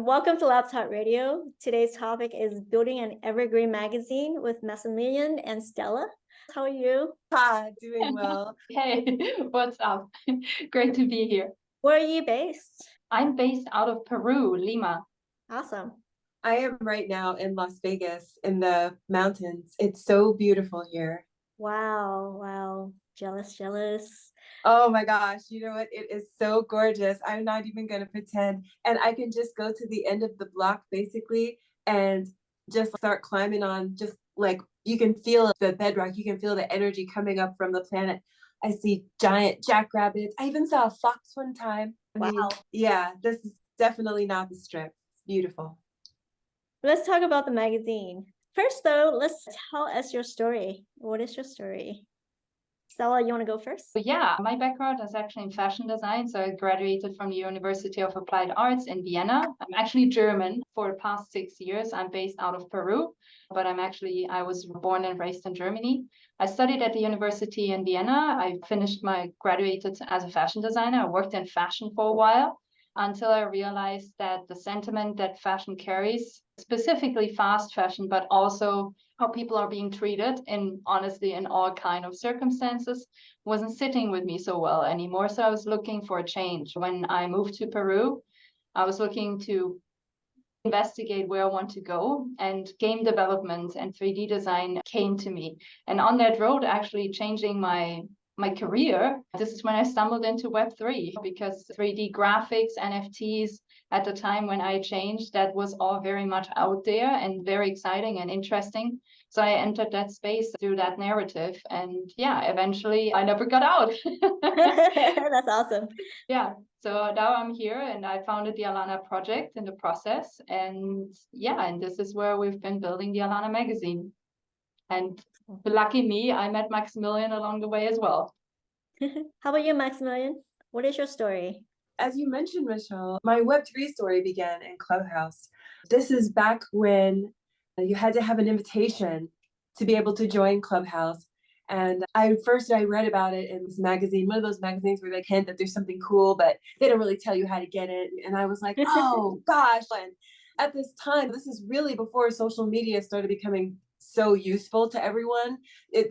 Welcome to Laptop Radio. Today's topic is building an Evergreen magazine with Maxximillian and Stella. How are you? Hi, doing well. Hey, what's up? Great to be here. Where are you based? I'm based out of Peru, Lima. Awesome. I am right now in Las Vegas in the mountains. It's so beautiful here. Wow. Jealous. Oh my gosh, you know what? It is so gorgeous. I'm not even going to pretend. And I can just go to the end of the block basically and just start climbing on, just like you can feel the bedrock. You can feel the energy coming up from the planet. I see giant jackrabbits. I even saw a fox one time. Wow. Yeah, this is definitely not the strip. It's beautiful. Let's talk about the magazine. First, though, let's tell us your story. What is your story? Stella, you want to go first? So yeah, my background is actually in fashion design. So I graduated from the University of Applied Arts in Vienna. I'm actually German. For the past 6 years, I'm based out of Peru, but I was born and raised in Germany. I studied at the university in Vienna. I graduated as a fashion designer. I worked in fashion for a while until I realized that the sentiment that fashion carries, specifically fast fashion, but also how people are being treated in honestly in all kind of circumstances, wasn't sitting with me so well anymore. So I was looking for a change. When I moved to Peru, I was looking to investigate where I want to go, and game development and 3D design came to me. And on that road, actually changing my career, this is when I stumbled into Web3, because 3D graphics, NFTs, at the time when I changed, that was all very much out there and very exciting and interesting. So I entered that space through that narrative. And yeah, eventually I never got out. That's awesome. Yeah. So now I'm here and I founded the ALANA project in the process. And yeah, and this is where we've been building the ALANA magazine. And lucky me, I met Maxximillian along the way as well. How about you, Maxximillian? What is your story? As you mentioned, Michelle, my Web3 story began in Clubhouse. This is back when you had to have an invitation to be able to join Clubhouse. And I read about it in this magazine, one of those magazines where they hint that there's something cool, but they don't really tell you how to get it. And I was like, oh gosh. And at this time, this is really before social media started becoming so useful to everyone.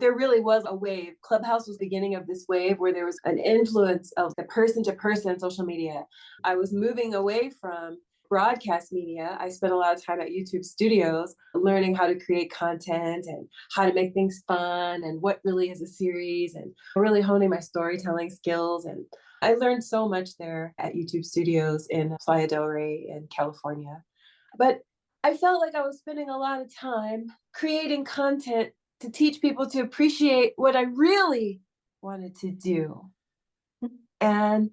There really was a wave. Clubhouse was the beginning of this wave where there was an influence of the person to person social media. I was moving away from broadcast media. I spent a lot of time at YouTube studios learning how to create content and how to make things fun and what really is a series, and really honing my storytelling skills. And I learned so much there at YouTube studios in Playa del Rey in California. But I felt like I was spending a lot of time creating content to teach people to appreciate what I really wanted to do. And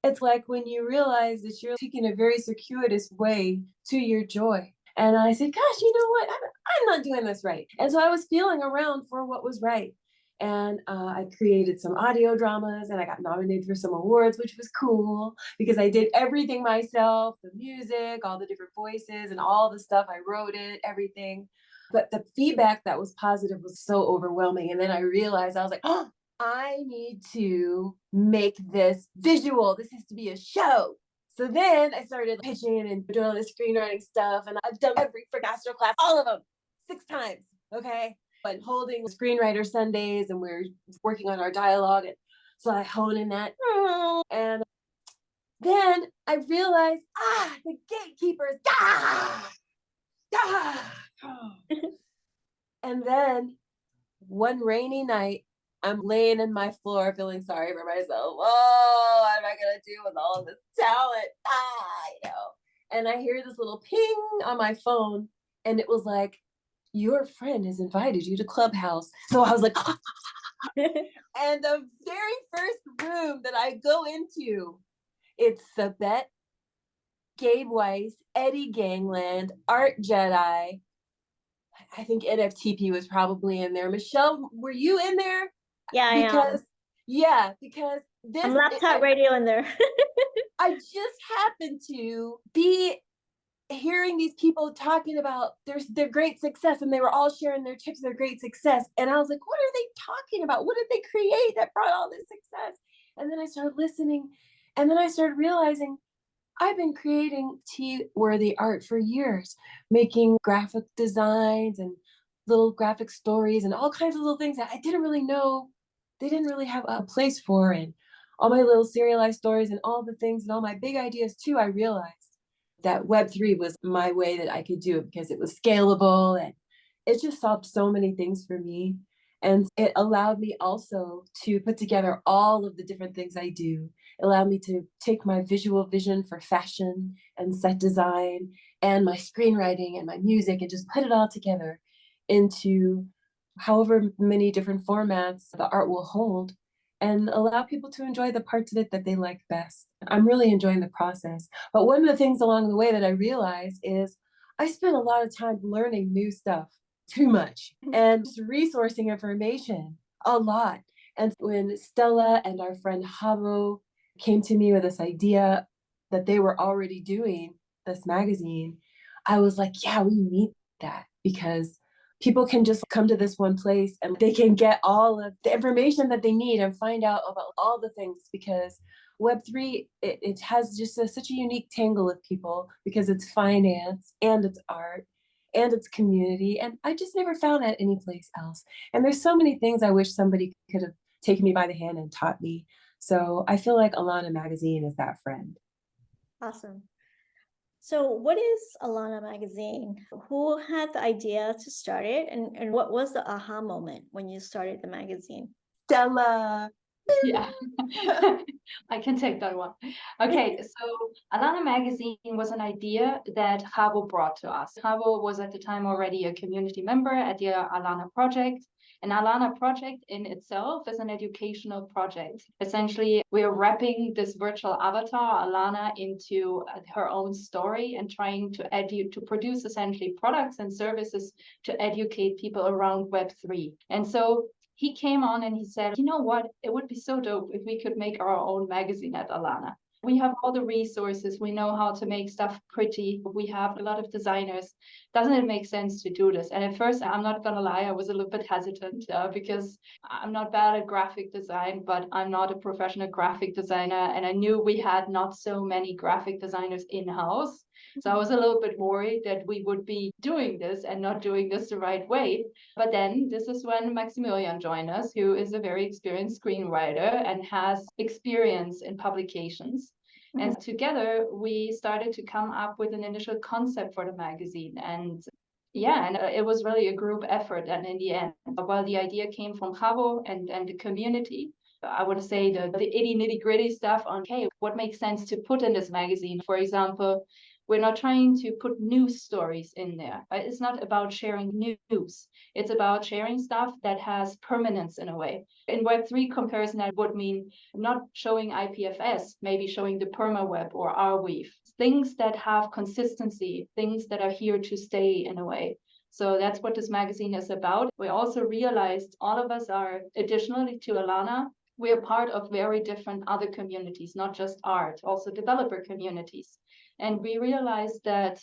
it's like when you realize that you're taking a very circuitous way to your joy. And I said, gosh, you know what? I'm not doing this right. And so I was feeling around for what was right. And I created some audio dramas and I got nominated for some awards, which was cool because I did everything myself, the music, all the different voices and all the stuff. I wrote it, everything. But the feedback that was positive was so overwhelming. And then I realized, I was like, oh, I need to make this visual. This has to be a show. So then I started pitching and doing all this screenwriting stuff. And I've done every Frick Astro class, all of them, 6 times. Okay. And holding screenwriter Sundays, and we're working on our dialogue. And so I hone in that. And then I realized, the gatekeepers. And then one rainy night, I'm laying in my floor feeling sorry for myself. Oh, what am I going to do with all of this talent? And I hear this little ping on my phone, and it was like, your friend has invited you to Clubhouse. So I was like, and the very first room that I go into, it's Sabette, Gabe Weiss, Eddie Gangland, Art Jedi. I think NFTP was probably in there. Michelle, were you in there? Yeah, I am. Yeah, because this I'm Laptop Radio in there. I just happened to be hearing these people talking about their great success, and they were all sharing their tips of their great success. And I was like, what are they talking about? What did they create that brought all this success? And then I started listening, and then I started realizing I've been creating tea-worthy art for years, making graphic designs and little graphic stories and all kinds of little things that I didn't really know they didn't really have a place for. And all my little serialized stories and all the things and all my big ideas too, I realized that Web3 was my way that I could do it because it was scalable and it just solved so many things for me. And it allowed me also to put together all of the different things I do. It allowed me to take my visual vision for fashion and set design and my screenwriting and my music and just put it all together into however many different formats the art will hold and allow people to enjoy the parts of it that they like best. I'm really enjoying the process. But one of the things along the way that I realized is I spent a lot of time learning new stuff, too much, and just resourcing information a lot. And when Stella and our friend Havo came to me with this idea that they were already doing this magazine, I was like, yeah, we need that because people can just come to this one place and they can get all of the information that they need and find out about all the things because Web3, it has just such a unique tangle of people because it's finance and it's art and it's community. And I just never found that anyplace else. And there's so many things I wish somebody could have taken me by the hand and taught me. So I feel like ALANA magazine is that friend. Awesome. So what is ALANA magazine? Who had the idea to start it? And what was the aha moment when you started the magazine? Stella. Yeah, I can take that one. Okay, so ALANA magazine was an idea that Havo brought to us. Havo was at the time already a community member at the ALANA project. An ALANA project in itself is an educational project. Essentially, we are wrapping this virtual avatar, ALANA, into her own story and trying to produce essentially products and services to educate people around Web3. And so he came on and he said, you know what, it would be so dope if we could make our own magazine at ALANA. We have all the resources. We know how to make stuff pretty. We have a lot of designers. Doesn't it make sense to do this? And at first, I'm not going to lie, I was a little bit hesitant because I'm not bad at graphic design, but I'm not a professional graphic designer. And I knew we had not so many graphic designers in-house. So I was a little bit worried that we would be doing this and not doing this the right way. But then this is when Maxximillian joined us, who is a very experienced screenwriter and has experience in publications. And together we started to come up with an initial concept for the magazine. And yeah, and it was really a group effort. And in the end, while the idea came from Havo and the community, I would say the nitty gritty stuff on, hey, what makes sense to put in this magazine? For example, we're not trying to put news stories in there. It's not about sharing news. It's about sharing stuff that has permanence in a way. In Web3 comparison, that would mean not showing IPFS, maybe showing the permaweb or Arweave, things that have consistency, things that are here to stay in a way. So that's what this magazine is about. We also realized all of us are, additionally to ALANA, we are part of very different other communities, not just art, also developer communities. And we realized that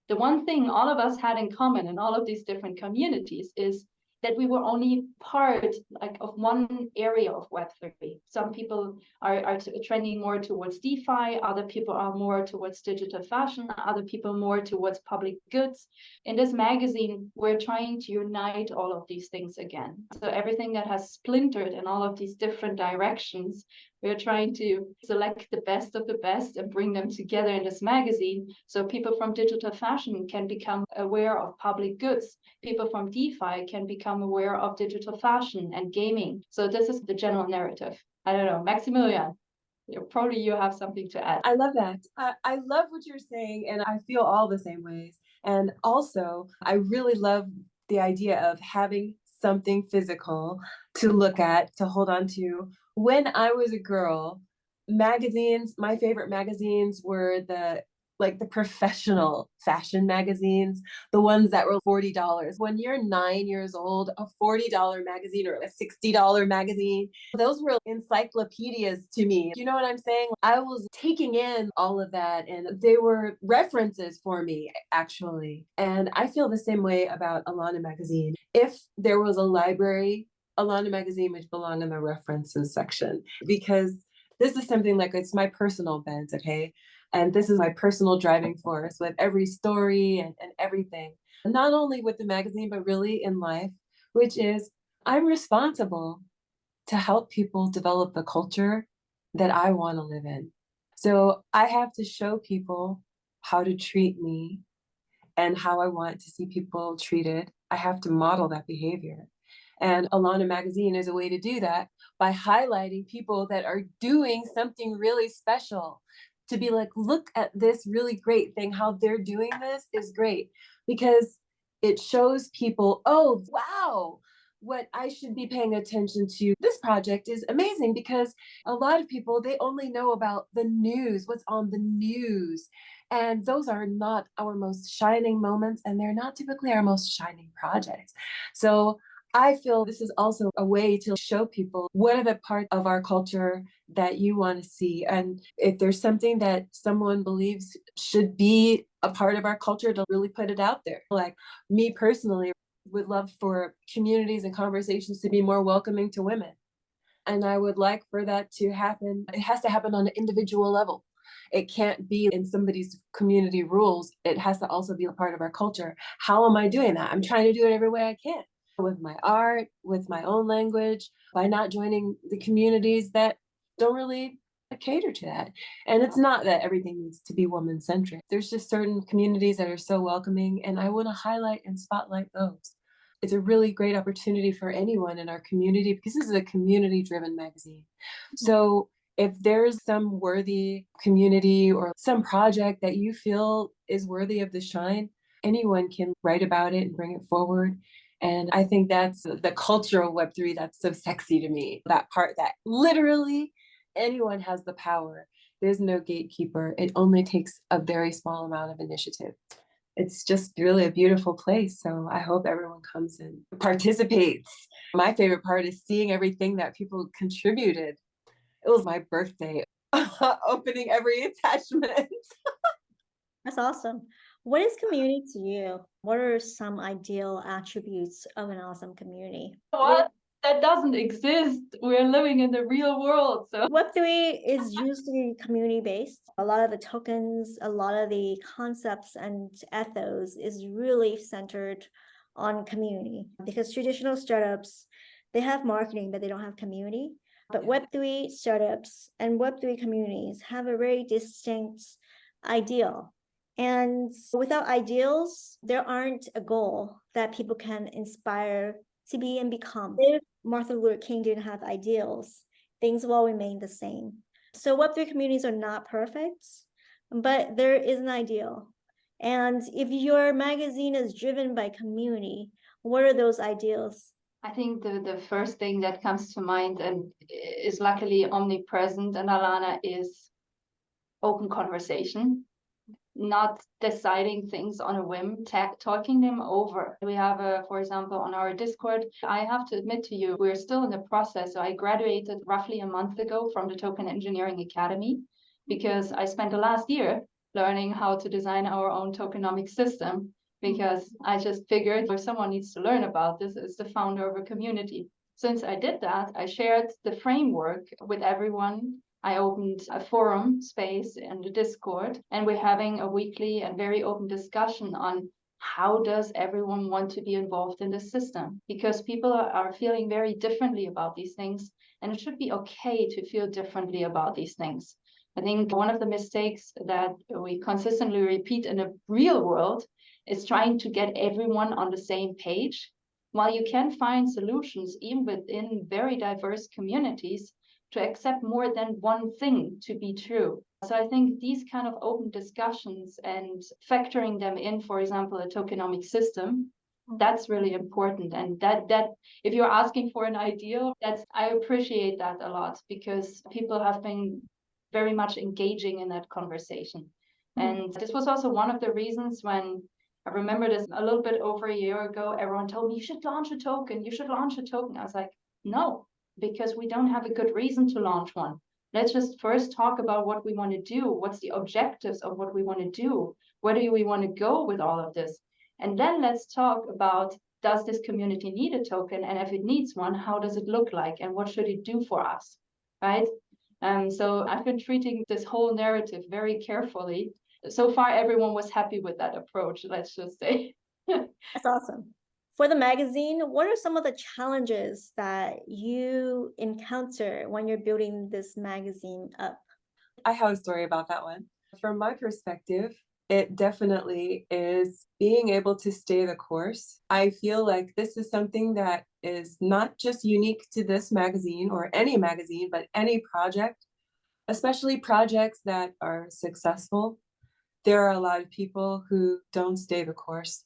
the one thing all of us had in common in all of these different communities is that we were only part like of one area of Web3. Some people are trending more towards DeFi, other people are more towards digital fashion, other people more towards public goods. In this magazine, we're trying to unite all of these things again. So everything that has splintered in all of these different directions, we're trying to select the best of the best and bring them together in this magazine so people from digital fashion can become aware of public goods. People from DeFi can become aware of digital fashion and gaming. So this is the general narrative. I don't know, Maxximillian, probably you have something to add. I love that. I love what you're saying, and I feel all the same ways. And also, I really love the idea of having something physical to look at, to hold on to. When I was a girl, magazines, my favorite magazines were the professional fashion magazines, the ones that were $40. When you're 9 years old, a $40 magazine or a $60 magazine, those were encyclopedias to me. You know what I'm saying? I was taking in all of that and they were references for me, actually. And I feel the same way about ALANA magazine. If there was a library, ALANA magazine would belong in the references section because this is something like it's my personal bent, okay? And this is my personal driving force with every story and everything, not only with the magazine, but really in life, which is I'm responsible to help people develop the culture that I want to live in. So I have to show people how to treat me and how I want to see people treated. I have to model that behavior. And ALANA magazine is a way to do that by highlighting people that are doing something really special. To be like, look at this really great thing, how they're doing this is great because it shows people, oh, wow, what I should be paying attention to. This project is amazing because a lot of people, they only know about the news, what's on the news. And those are not our most shining moments, and they're not typically our most shining projects. So I feel this is also a way to show people what are the parts of our culture that you want to see. And if there's something that someone believes should be a part of our culture, to really put it out there. Like me personally, would love for communities and conversations to be more welcoming to women. And I would like for that to happen. It has to happen on an individual level. It can't be in somebody's community rules. It has to also be a part of our culture. How am I doing that? I'm trying to do it every way I can, with my art, with my own language, by not joining the communities that don't really cater to that. And it's not that everything needs to be woman-centric. There's just certain communities that are so welcoming, and I want to highlight and spotlight those. It's a really great opportunity for anyone in our community because this is a community-driven magazine. So if there's some worthy community or some project that you feel is worthy of the shine, anyone can write about it and bring it forward. And I think that's the cultural Web3 that's so sexy to me. That part that literally anyone has the power. There's no gatekeeper. It only takes a very small amount of initiative. It's just really a beautiful place. So I hope everyone comes and participates. My favorite part is seeing everything that people contributed. It was my birthday, opening every attachment. That's awesome. What is community to you? What are some ideal attributes of an awesome community? What? That doesn't exist. We're living in the real world. So Web3 is usually community-based. A lot of the tokens, a lot of the concepts and ethos is really centered on community because traditional startups, they have marketing, but they don't have community. But Web3 startups and Web3 communities have a very distinct ideal. And without ideals, there aren't a goal that people can inspire to be and become. If Martin Luther King didn't have ideals, things will remain the same. So Web3 communities are not perfect, but there is an ideal. And if your magazine is driven by community, what are those ideals? I think the first thing that comes to mind and is luckily omnipresent in ALANA is open conversation, not deciding things on a whim, talking them over. We have, for example, on our Discord, I have to admit to you, we're still in the process. So I graduated roughly a month ago from the Token Engineering Academy because I spent the last year learning how to design our own tokenomic system, because I just figured if someone needs to learn about this, it's the founder of a community. Since I did that, I shared the framework with everyone. I opened a forum space in the Discord, and we're having a weekly and very open discussion on how does everyone want to be involved in the system? Because people are feeling very differently about these things, and it should be okay to feel differently about these things. I think one of the mistakes that we consistently repeat in the real world is trying to get everyone on the same page. While you can find solutions even within very diverse communities to accept more than one thing to be true. So I think these kind of open discussions and factoring them in, for example, a tokenomic system, that's really important. And that if you're asking for an ideal, I appreciate that a lot, because people have been very much engaging in that conversation. And this was also one of the reasons when I remember this a little bit over a year ago, everyone told me, you should launch a token, you should launch a token. I was like, no, because we don't have a good reason to launch one. Let's just first talk about what we want to do. What's the objectives of what we want to do? Where do we want to go with all of this? And then let's talk about, does this community need a token? And if it needs one, how does it look like? And what should it do for us, right? So I've been treating this whole narrative very carefully. So far, everyone was happy with that approach, let's just say. That's awesome. For the magazine, what are some of the challenges that you encounter when you're building this magazine up? I have a story about that one. From my perspective, it definitely is being able to stay the course. I feel like this is something that is not just unique to this magazine or any magazine, but any project, especially projects that are successful. There are a lot of people who don't stay the course.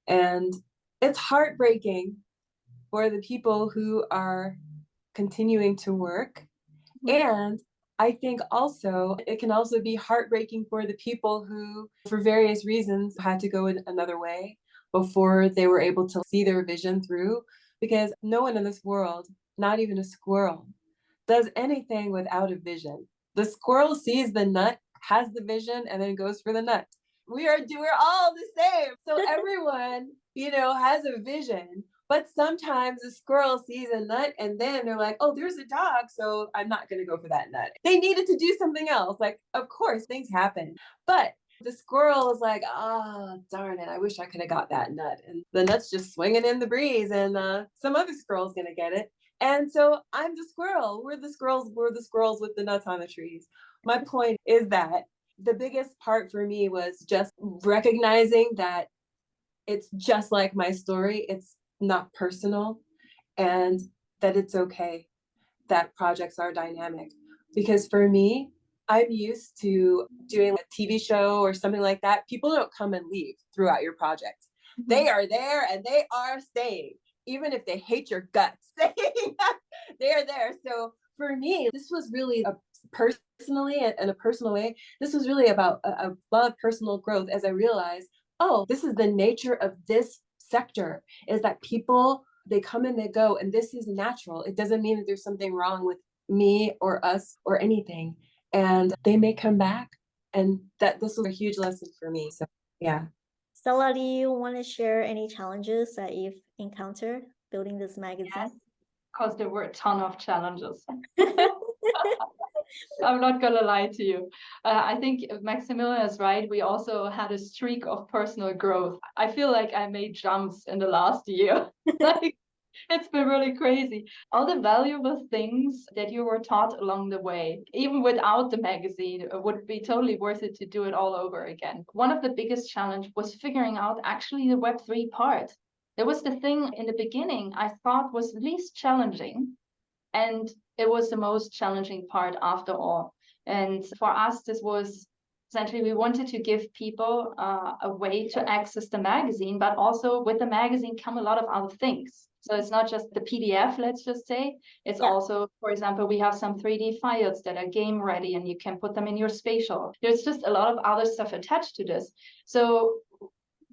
And it's heartbreaking for the people who are continuing to work. And I think also it can also be heartbreaking for the people who, for various reasons, had to go in another way before they were able to see their vision through. Because no one in this world, not even a squirrel, does anything without a vision. The squirrel sees the nut, has the vision, and then goes for the nut. We're all the same. So everyone, has a vision. But sometimes a squirrel sees a nut and then they're like, oh, there's a dog, so I'm not going to go for that nut. They needed to do something else. Like, of course, things happen. But the squirrel is like, oh, darn it, I wish I could have got that nut. And the nut's just swinging in the breeze and some other squirrel's going to get it. And so I'm the squirrel. We're the squirrels with the nuts on the trees. My point is that the biggest part for me was just recognizing that it's just like my story. It's not personal, and that it's okay that projects are dynamic. Because for me, I'm used to doing a TV show or something like that. People don't come and leave throughout your project. Mm-hmm. They are there and they are staying, even if they hate your guts. They're there. So for me, this was really personally, in a personal way, this was really about a lot of personal growth as I realized, oh, this is the nature of this sector, is that people, they come and they go, and this is natural. It doesn't mean that there's something wrong with me or us or anything. And they may come back, and that this was a huge lesson for me. So yeah. Stella, do you want to share any challenges that you've encountered building this magazine? Yes, because there were a ton of challenges. I'm not gonna lie to you. I think Maxximillian is right. We also had a streak of personal growth. I feel like I made jumps in the last year. Like, it's been really crazy. All the valuable things that you were taught along the way, even without the magazine, would be totally worth it to do it all over again. One of the biggest challenge was figuring out actually the Web3 part. There was the thing in the beginning I thought was least challenging, and it was the most challenging part after all. And for us, this was essentially, we wanted to give people a way to access the magazine, but also with the magazine come a lot of other things. So it's not just the PDF, let's just say. It's also, for example, we have some 3D files that are game ready and you can put them in your spatial. There's just a lot of other stuff attached to this. So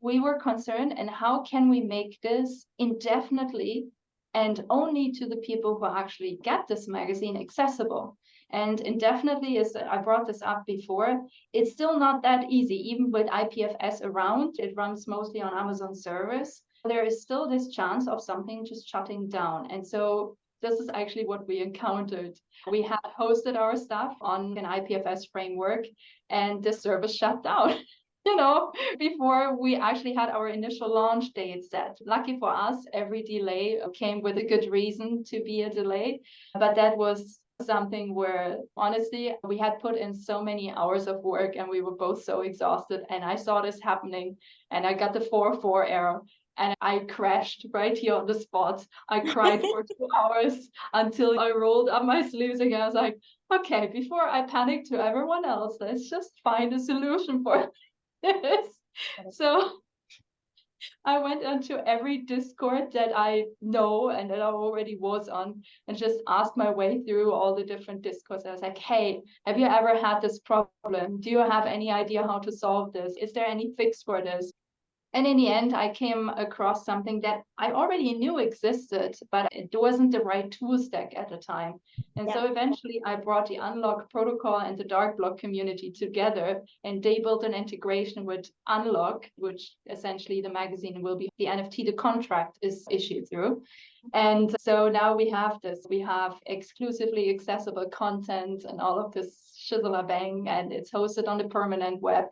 we were concerned, and how can we make this indefinitely and only to the people who actually get this magazine accessible? And indefinitely, is, I brought this up before, it's still not that easy, even with IPFS around. It runs mostly on Amazon servers. There is still this chance of something just shutting down. And so this is actually what we encountered. We had hosted our stuff on an IPFS framework, and the service shut down. Before we actually had our initial launch date set. Lucky for us, every delay came with a good reason to be a delay. But that was something where, honestly, we had put in so many hours of work and we were both so exhausted. And I saw this happening and I got the 404 error. And I crashed right here on the spot. I cried for 2 hours until I rolled up my sleeves again. I was like, okay, before I panic to everyone else, let's just find a solution for it. So I went into every Discord that I know and that I already was on and just asked my way through all the different Discords. I was like, hey, have you ever had this problem? Do you have any idea how to solve this? Is there any fix for this? And in the end, I came across something that I already knew existed, but it wasn't the right tool stack at the time. And so eventually I brought the Unlock protocol and the Dark Block community together, and they built an integration with Unlock, which essentially the magazine will be the NFT, the contract is issued through. And so now we have this, we have exclusively accessible content and all of this shizzle bang, and it's hosted on the permanent web.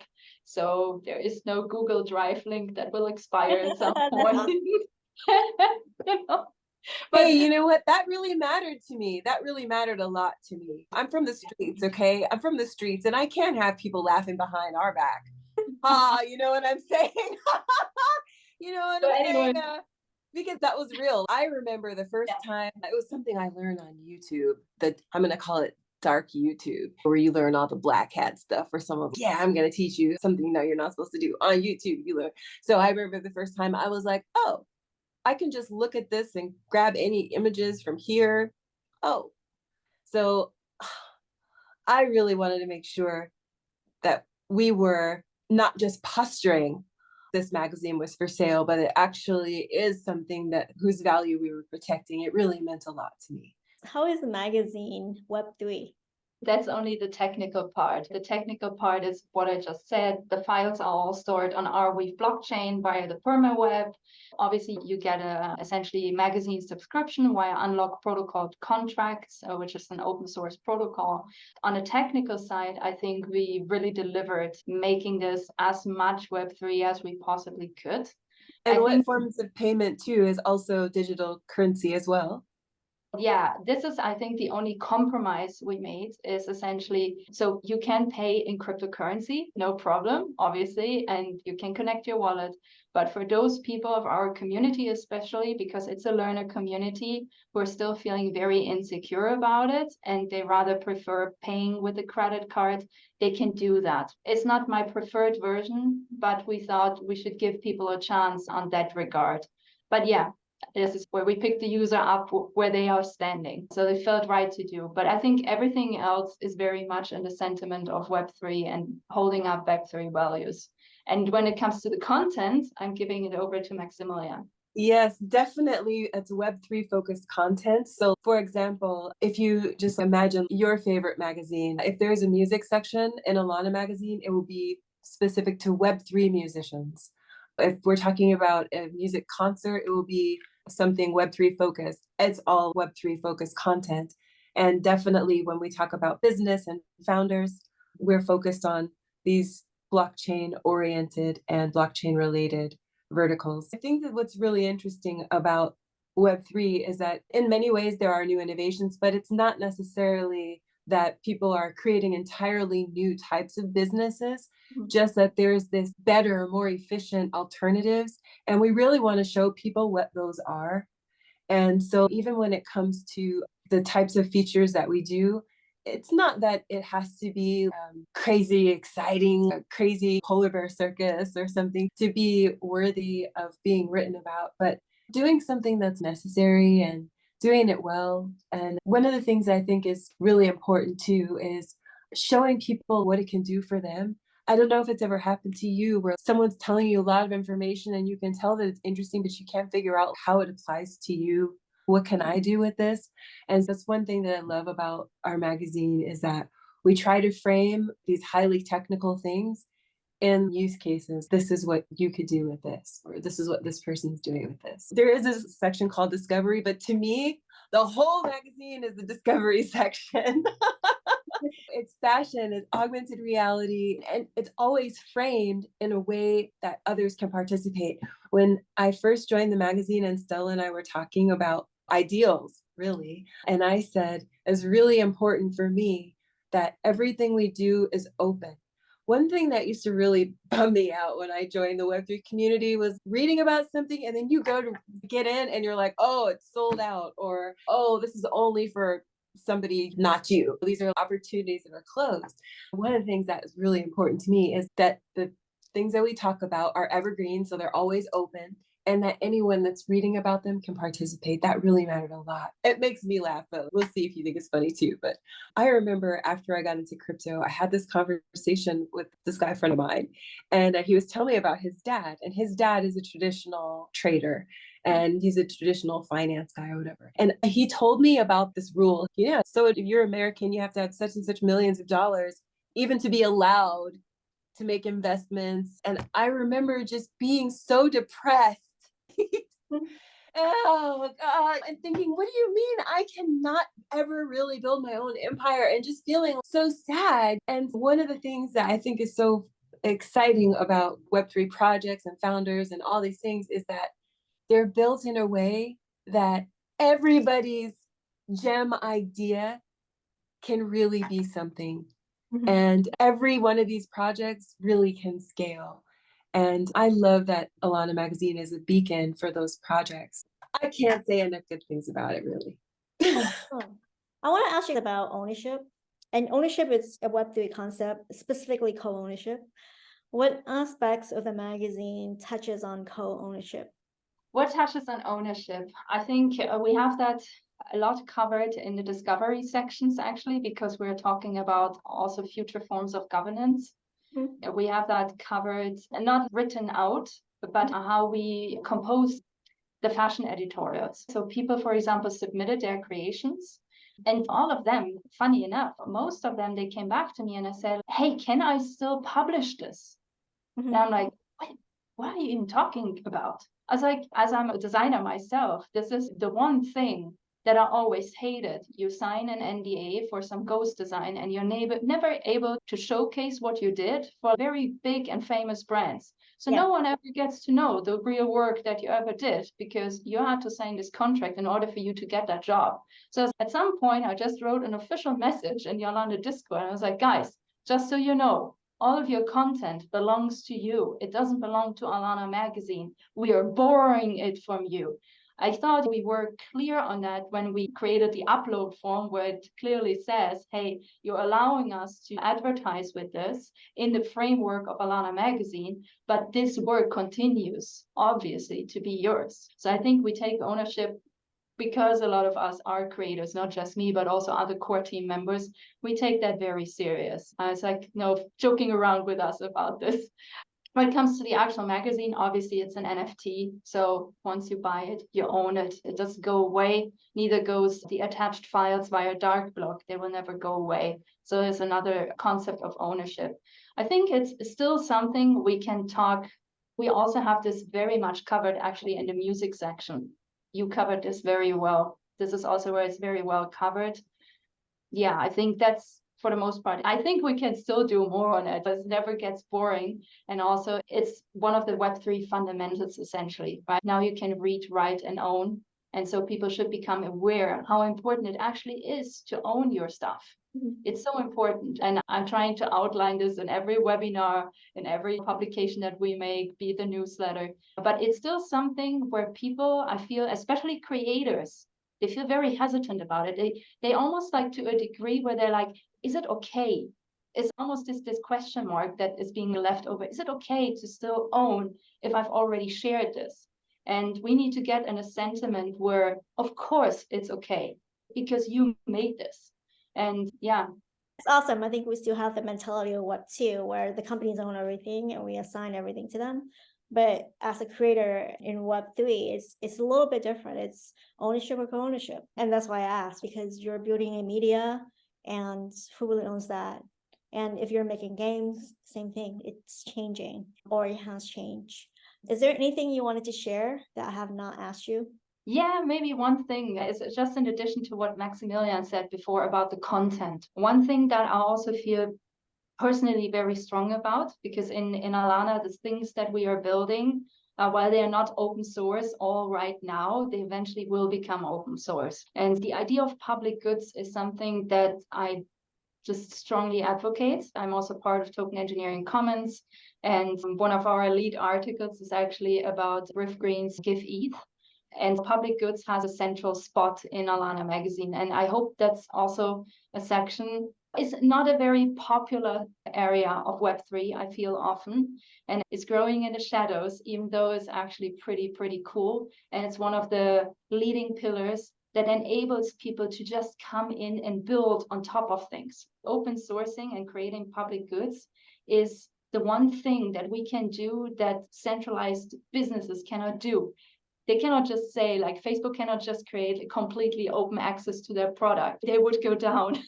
So there is no Google Drive link that will expire at some point. You know? But hey, you know what? That really mattered to me. That really mattered a lot to me. I'm from the streets, okay? I'm from the streets, and I can't have people laughing behind our back. You know what I'm saying? You know what I'm saying? Because that was real. I remember the first time, it was something I learned on YouTube, that I'm going to call it dark YouTube, where you learn all the black hat stuff, or some of, I'm going to teach you something that you're not supposed to do on YouTube. You learn. So I remember the first time I was like, oh, I can just look at this and grab any images from here. Oh, so I really wanted to make sure that we were not just posturing this magazine was for sale, but it actually is something that whose value we were protecting. It really meant a lot to me. How is the magazine Web3? That's only the technical part. The technical part is what I just said. The files are all stored on Arweave blockchain via the permaweb. Obviously, you get a essentially magazine subscription via Unlock protocol contracts, which is an open source protocol. On the technical side, I think we really delivered, making this as much Web3 as we possibly could. And what forms of payment too is also digital currency as well. Yeah, this is, I think, the only compromise we made is essentially, so you can pay in cryptocurrency, no problem, obviously, and you can connect your wallet. But for those people of our community, especially because it's a learner community, who are still feeling very insecure about it, and they rather prefer paying with a credit card, they can do that. It's not my preferred version, but we thought we should give people a chance on that regard. But yeah, this is where we pick the user up where they are standing. So they felt right to do. But I think everything else is very much in the sentiment of Web3 and holding up Web3 values. And when it comes to the content, I'm giving it over to Maxximillian. Yes, definitely. It's Web3 focused content. So for example, if you just imagine your favorite magazine, if there's a music section in ALANA magazine, it will be specific to Web3 musicians. If we're talking about a music concert, it will be something Web3 focused. It's all Web3 focused content. And definitely when we talk about business and founders, we're focused on these blockchain oriented and blockchain related verticals. I think that what's really interesting about Web3 is that in many ways there are new innovations, but it's not necessarily that people are creating entirely new types of businesses, just that there's this better, more efficient alternatives. And we really want to show people what those are. And so even when it comes to the types of features that we do, it's not that it has to be crazy, exciting, crazy polar bear circus or something to be worthy of being written about, but doing something that's necessary and doing it well. And one of the things I think is really important too is showing people what it can do for them. I don't know if it's ever happened to you where someone's telling you a lot of information and you can tell that it's interesting, but you can't figure out how it applies to you. What can I do with this? And that's one thing that I love about our magazine is that we try to frame these highly technical things in use cases. This is what you could do with this, or this is what this person's doing with this. There is a section called Discovery, but to me, the whole magazine is the Discovery section. It's fashion, it's augmented reality, and it's always framed in a way that others can participate. When I first joined the magazine and Stella and I were talking about ideals, really, and I said, it's really important for me that everything we do is open. One thing that used to really bum me out when I joined the Web3 community was reading about something and then you go to get in and you're like, oh, it's sold out, or, oh, this is only for somebody, not you. These are opportunities that are closed. One of the things that is really important to me is that the things that we talk about are evergreen, so they're always open. and that anyone that's reading about them can participate. That really mattered a lot. It makes me laugh, but we'll see if you think it's funny too. But I remember after I got into crypto, I had this conversation with this guy friend of mine, and he was telling me about his dad, and his dad is a traditional trader. And he's a traditional finance guy or whatever. And he told me about this rule. Yeah. So if you're American, you have to have such and such millions of dollars, even to be allowed to make investments. And I remember just being so depressed. Oh God. And thinking, what do you mean I cannot ever really build my own empire? And just feeling so sad. And one of the things that I think is so exciting about Web3 projects and founders and all these things is that they're built in a way that everybody's gem idea can really be something. And every one of these projects really can scale. And I love that ALANA magazine is a beacon for those projects. I can't say enough good things about it, really. I want to ask you about ownership. And ownership is a Web3 concept, specifically co-ownership. What aspects of the magazine touches on co-ownership? What touches on ownership? I think we have that a lot covered in the discovery sections, actually, because we're talking about also future forms of governance. We have that covered and not written out, but how we compose the fashion editorials. So people, for example, submitted their creations, and all of them, funny enough, most of them, they came back to me and I said, hey, can I still publish this? And I'm like, what are you even talking about? I was like, as I'm a designer myself, this is the one thing that I always hated. You sign an NDA for some ghost design and you're never able to showcase what you did for very big and famous brands. So no one ever gets to know the real work that you ever did because you had to sign this contract in order for you to get that job. So at some point, I just wrote an official message in the ALANA Discord. And I was like, guys, just so you know, all of your content belongs to you. It doesn't belong to ALANA magazine. We are borrowing it from you. I thought we were clear on that when we created the upload form where it clearly says, hey, you're allowing us to advertise with this in the framework of ALANA magazine, but this work continues, obviously, to be yours. So I think we take ownership because a lot of us are creators, not just me, but also other core team members. We take that very serious. It's like no joking around with us about this. When it comes to the actual magazine, obviously it's an NFT. So once you buy it, you own it. It doesn't go away. Neither goes the attached files via dark block. They will never go away. So there's another concept of ownership. I think it's still something we can talk. We also have this very much covered actually in the music section. You covered this very well. This is also where it's very well covered. Yeah, I think that's for the most part. I think we can still do more on it, but it never gets boring. And also it's one of the Web3 fundamentals, essentially, right? Now you can read, write, and own. And so people should become aware how important it actually is to own your stuff. It's so important. And I'm trying to outline this in every webinar, in every publication that we make, be it the newsletter. But it's still something where people, I feel, especially creators, they feel very hesitant about it. They almost like to a degree where they're like, is it okay? It's almost this question mark that is being left over. Is it okay to still own if I've already shared this? And we need to get in a sentiment where, of course, it's okay because you made this. And yeah. It's awesome. I think we still have the mentality of Web2 where the companies own everything and we assign everything to them. But as a creator in Web3, it's a little bit different. It's ownership or co-ownership. And that's why I asked, because you're building a media and who really owns that? And if you're making games, same thing. It's changing or it has changed. Is there anything you wanted to share that I have not asked you? Yeah, maybe one thing is just in addition to what Maxximillian said before about the content. One thing that I also feel personally very strong about, because in ALANA, the things that we are building, while they are not open source all right now, they eventually will become open source. And the idea of public goods is something that I just strongly advocate. I'm also part of Token Engineering Commons, and one of our lead articles is actually about Evergreen's Give ETH. And public goods has a central spot in ALANA magazine. And I hope that's also a section It's not a very popular area of Web3, I feel often, and it's growing in the shadows, even though it's actually pretty cool. And it's one of the leading pillars that enables people to just come in and build on top of things. Open sourcing and creating public goods is the one thing that we can do that centralized businesses cannot do. They cannot just say, like, Facebook cannot just create a completely open access to their product. They would go down.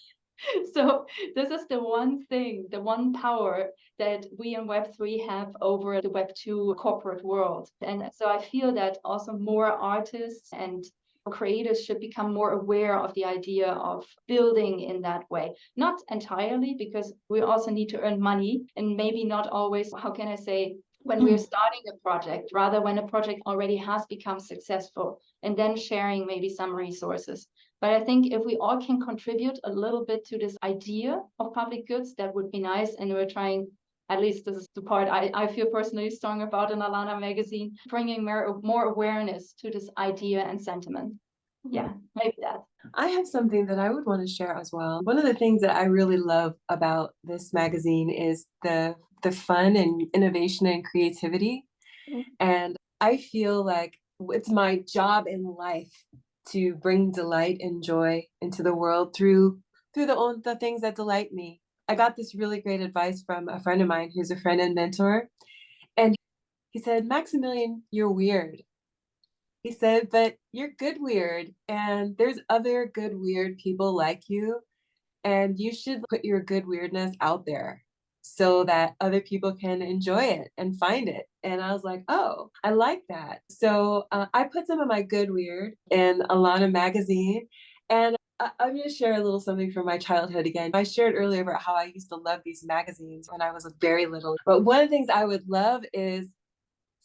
So this is the one thing, the one power that we in Web3 have over the Web2 corporate world. And so I feel that also more artists and creators should become more aware of the idea of building in that way. Not entirely, because we also need to earn money, and maybe not always, how can I say, when we're starting a project, rather when a project already has become successful, and then sharing maybe some resources. But I think if we all can contribute a little bit to this idea of public goods, that would be nice. And we're trying, at least this is the part I feel personally strong about in ALANA magazine, bringing more awareness to this idea and sentiment. Yeah, maybe that. I have something that I would want to share as well. One of the things that I really love about this magazine is the fun and innovation and creativity. And I feel like it's my job in life to bring delight and joy into the world through the things that delight me. I got this really great advice from a friend of mine who's a friend and mentor. And he said, Maxximillian, you're weird. He said, but you're good weird. And there's other good weird people like you. And you should put your good weirdness out there so that other people can enjoy it and find it. And I was like, oh, I like that. So I put some of my good weird in ALANA magazine. And I'm going to share a little something from my childhood again. I shared earlier about how I used to love these magazines when I was very little. But one of the things I would love is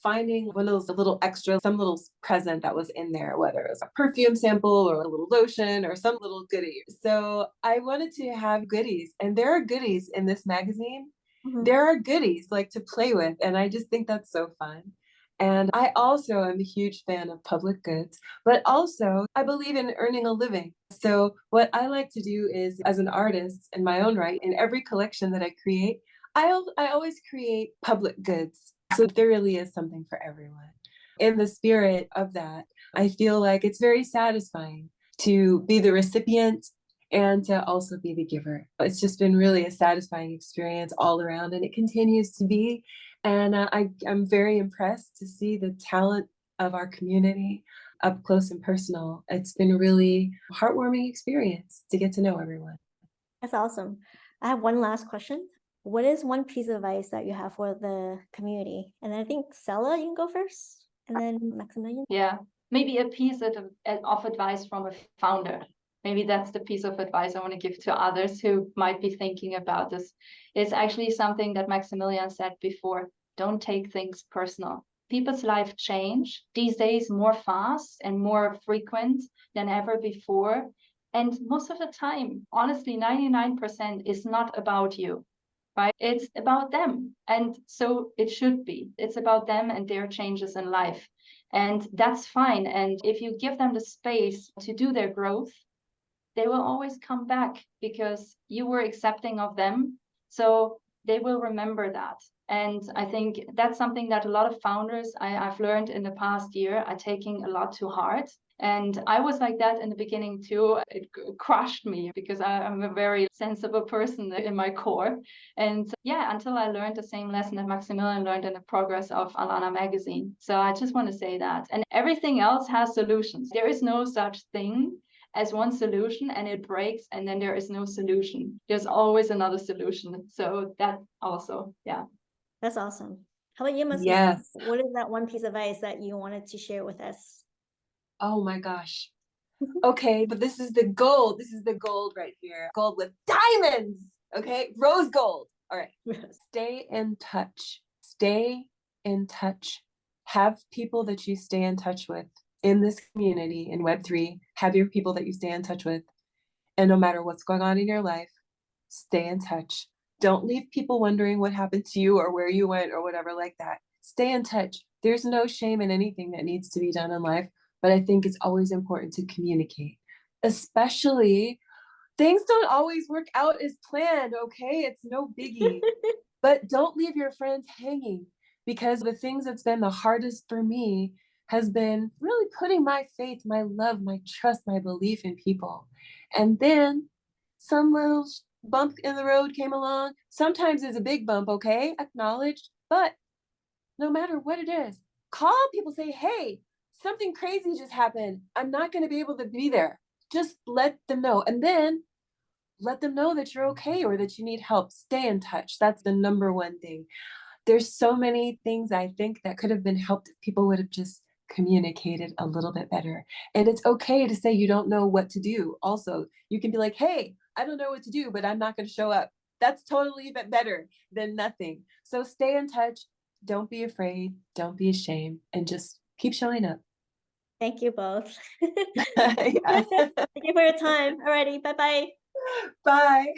finding one of those little extra, some little present that was in there, whether it was a perfume sample or a little lotion or some little goodie. So I wanted to have goodies, and there are goodies in this magazine. There are goodies like to play with, and I just think that's so fun. And I also am a huge fan of public goods, but also I believe in earning a living. So what I like to do is, as an artist in my own right, in every collection that I create, I always create public goods. So there really is something for everyone. In the spirit of that, I feel like it's very satisfying to be the recipient and to also be the giver. It's just been really a satisfying experience all around, and it continues to be. And I'm very impressed to see the talent of our community up close and personal. It's been a really heartwarming experience to get to know everyone. That's awesome. I have one last question. What is one piece of advice that you have for the community? And I think Stella, you can go first, and then Maxximillian. Yeah, maybe a piece of advice from a founder. Maybe that's the piece of advice I want to give to others who might be thinking about this. It's actually something that Maxximillian said before. Don't take things personal. People's life change these days more fast and more frequent than ever before. And most of the time, honestly, 99% is not about you. Right? It's about them. And so it should be. It's about them and their changes in life. And that's fine. And if you give them the space to do their growth, they will always come back because you were accepting of them. So they will remember that. And I think that's something that a lot of founders I've learned in the past year are taking a lot to heart. And I was like that in the beginning too. It crushed me because I'm a very sensible person in my core. And yeah, until I learned the same lesson that Maxximillian learned in the progress of ALANA magazine. So I just want to say that. And everything else has solutions. There is no such thing as one solution and it breaks and then there is no solution. There's always another solution. So that also, yeah. That's awesome. How about you, Maxximillian? Yes. What is that one piece of advice that you wanted to share with us? Oh my gosh. Okay, but this is the gold. This is the gold right here. Gold with diamonds. Okay, rose gold. All right. Stay in touch. Stay in touch. Have people that you stay in touch with in this community in Web3. Have your people that you stay in touch with. And no matter what's going on in your life, stay in touch. Don't leave people wondering what happened to you or where you went or whatever like that. Stay in touch. There's no shame in anything that needs to be done in life, but I think it's always important to communicate, especially Things don't always work out as planned, okay? It's no biggie. But don't leave your friends hanging, because the things that's been the hardest for me has been really putting my faith, my love, my trust, my belief in people. And then some little bump in the road came along. Sometimes it's a big bump, okay? Acknowledged. But no matter what it is, call people, say, hey, something crazy just happened. I'm not going to be able to be there. Just let them know. And then let them know that you're okay or that you need help. Stay in touch. That's the number one thing. There's so many things I think that could have been helped if people would have just communicated a little bit better. And it's okay to say you don't know what to do. Also, you can be like, hey, I don't know what to do, but I'm not going to show up. That's totally better than nothing. So stay in touch. Don't be afraid. Don't be ashamed. And just keep showing up. Thank you both. Yeah. Thank you for your time. Alrighty, bye-bye. Bye.